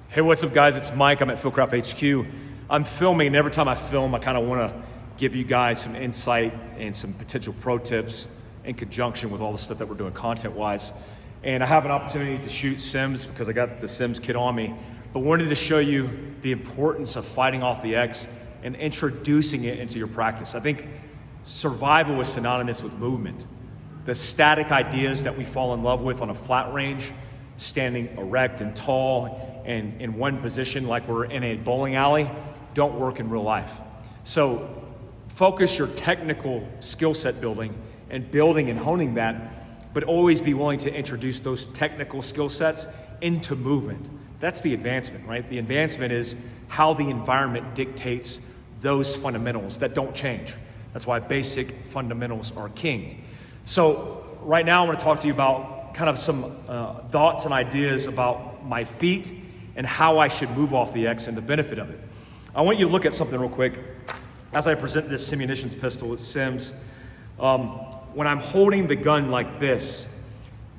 Hey, what's up guys? It's Mike, I'm at Philcraft HQ. I'm filming, and every time I film, I kind of want to give you guys some insight and some potential pro tips in conjunction with all the stuff that we're doing content-wise. And I have an opportunity to shoot sims because I got the sims kit on me, but wanted to show you the importance of fighting off the X and introducing it into your practice. I think survival is synonymous with movement. The static ideas that we fall in love with on a flat range, standing erect and tall and in one position like we're in a bowling alley, don't work in real life. So focus your technical skill set building and honing that, but always be willing to introduce those technical skill sets into movement. That's the advancement, right? The advancement is how the environment dictates those fundamentals that don't change. That's why basic fundamentals are king. So right now I want to talk to you about kind of some thoughts and ideas about my feet and how I should move off the X and the benefit of it. I want you to look at something real quick. As I present this Simunitions pistol, it sims. When I'm holding the gun like this,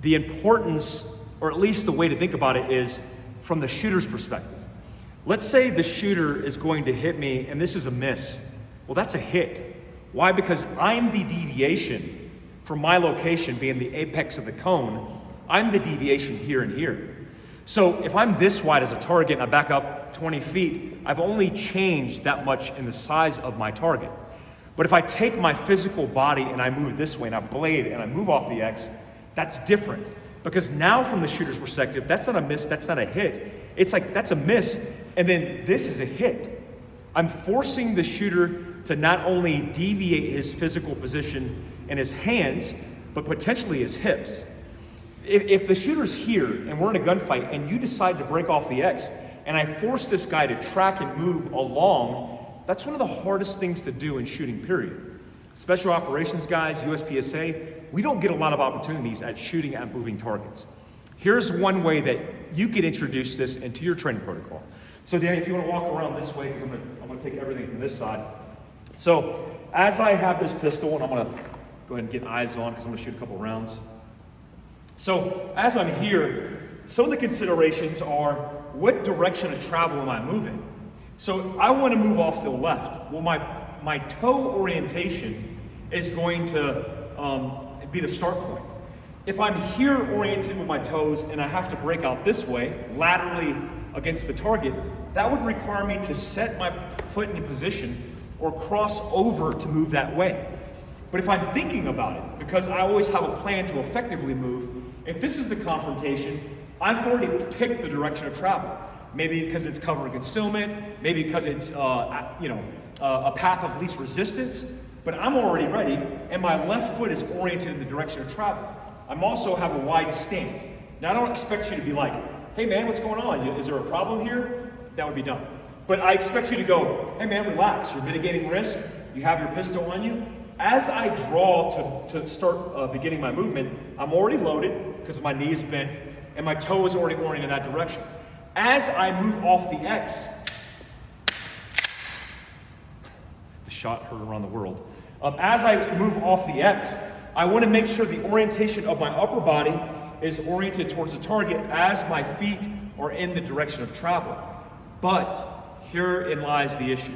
the importance, or at least the way to think about it, is from the shooter's perspective. Let's say the shooter is going to hit me and this is a miss. Well, that's a hit. Why? Because I'm the deviation from my location being the apex of the cone. I'm the deviation here and here. So if I'm this wide as a target and I back up 20 feet, I've only changed that much in the size of my target. But if I take my physical body and I move it this way and I blade and I move off the X, that's different. Because now from the shooter's perspective, that's not a miss, that's not a hit. It's like, that's a miss, and then this is a hit. I'm forcing the shooter to not only deviate his physical position and his hands, but potentially his hips. If the shooter's here and we're in a gunfight and you decide to break off the X and I force this guy to track and move along, that's one of the hardest things to do in shooting, period. Special operations guys, USPSA, we don't get a lot of opportunities at shooting at moving targets. Here's one way that you could introduce this into your training protocol. So Danny, if you want to walk around this way, because I'm gonna take everything from this side. So as I have this pistol, and I'm gonna go ahead and get eyes on because I'm gonna shoot a couple rounds. So as I'm here, some of the considerations are, what direction of travel am I moving? So I want to move off to the left. Well, my toe orientation is going to be the start point. If I'm here oriented with my toes and I have to break out this way, laterally against the target, that would require me to set my foot in position or cross over to move that way. But if I'm thinking about it, because I always have a plan to effectively move, if this is the confrontation, I've already picked the direction of travel. Maybe because it's cover and concealment, maybe because it's a path of least resistance, but I'm already ready, and my left foot is oriented in the direction of travel. I'm also have a wide stance. Now I don't expect you to be like, hey man, what's going on? Is there a problem here? That would be dumb. But I expect you to go, hey man, relax, you're mitigating risk, you have your pistol on you. As I draw to start beginning my movement, I'm already loaded because my knee is bent and my toe is already oriented in that direction. As I move off the X, the shot heard around the world. As I move off the X, I want to make sure the orientation of my upper body is oriented towards the target as my feet are in the direction of travel. But herein lies the issue,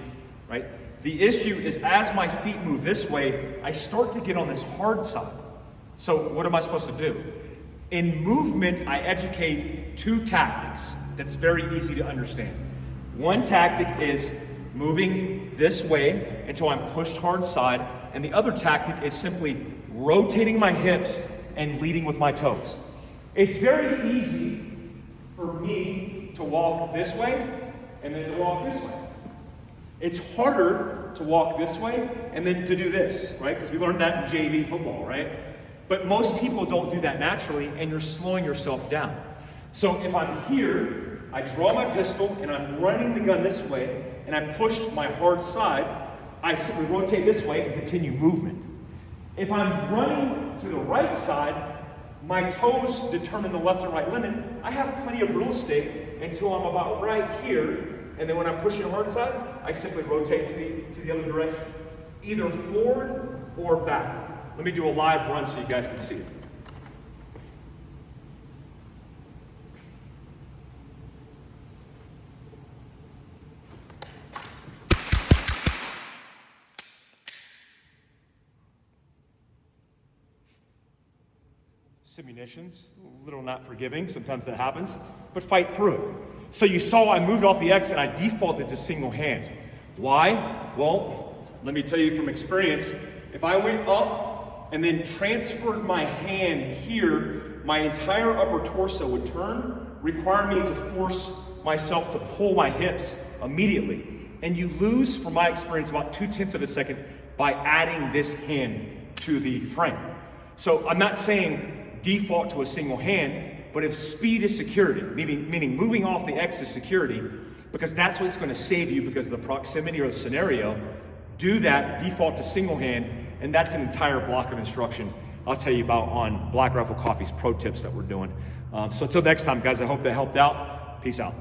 right? The issue is as my feet move this way, I start to get on this hard side. So what am I supposed to do? In movement, I educate two tactics that's very easy to understand. One tactic is moving this way until I'm pushed hard side, and the other tactic is simply rotating my hips and leading with my toes. It's very easy for me to walk this way and then to walk this way. It's harder to walk this way and then to do this, right? Because we learned that in JV football, right? But most people don't do that naturally, and you're slowing yourself down. So if I'm here, I draw my pistol and I'm running the gun this way, and I push my hard side, I simply rotate this way and continue movement. If I'm running to the right side, my toes determine the left and right limit. I have plenty of real estate until I'm about right here. And then when I'm pushing hard side, I simply rotate to the other direction, either forward or back. Let me do a live run so you guys can see it. Simunitions, a little not forgiving, sometimes that happens, but fight through it. So you saw I moved off the X and I defaulted to single hand. Why? Well, let me tell you from experience, if I went up and then transferred my hand here, my entire upper torso would turn, require me to force myself to pull my hips immediately. And you lose, from my experience, about 0.2 of a second by adding this hand to the frame. So I'm not saying default to a single hand, but if speed is security, meaning moving off the X is security, because that's what's going to save you because of the proximity or the scenario, do that, default to single hand, and that's an entire block of instruction I'll tell you about on Black Rifle Coffee's pro tips that we're doing. So until next time, guys, I hope that helped out. Peace out.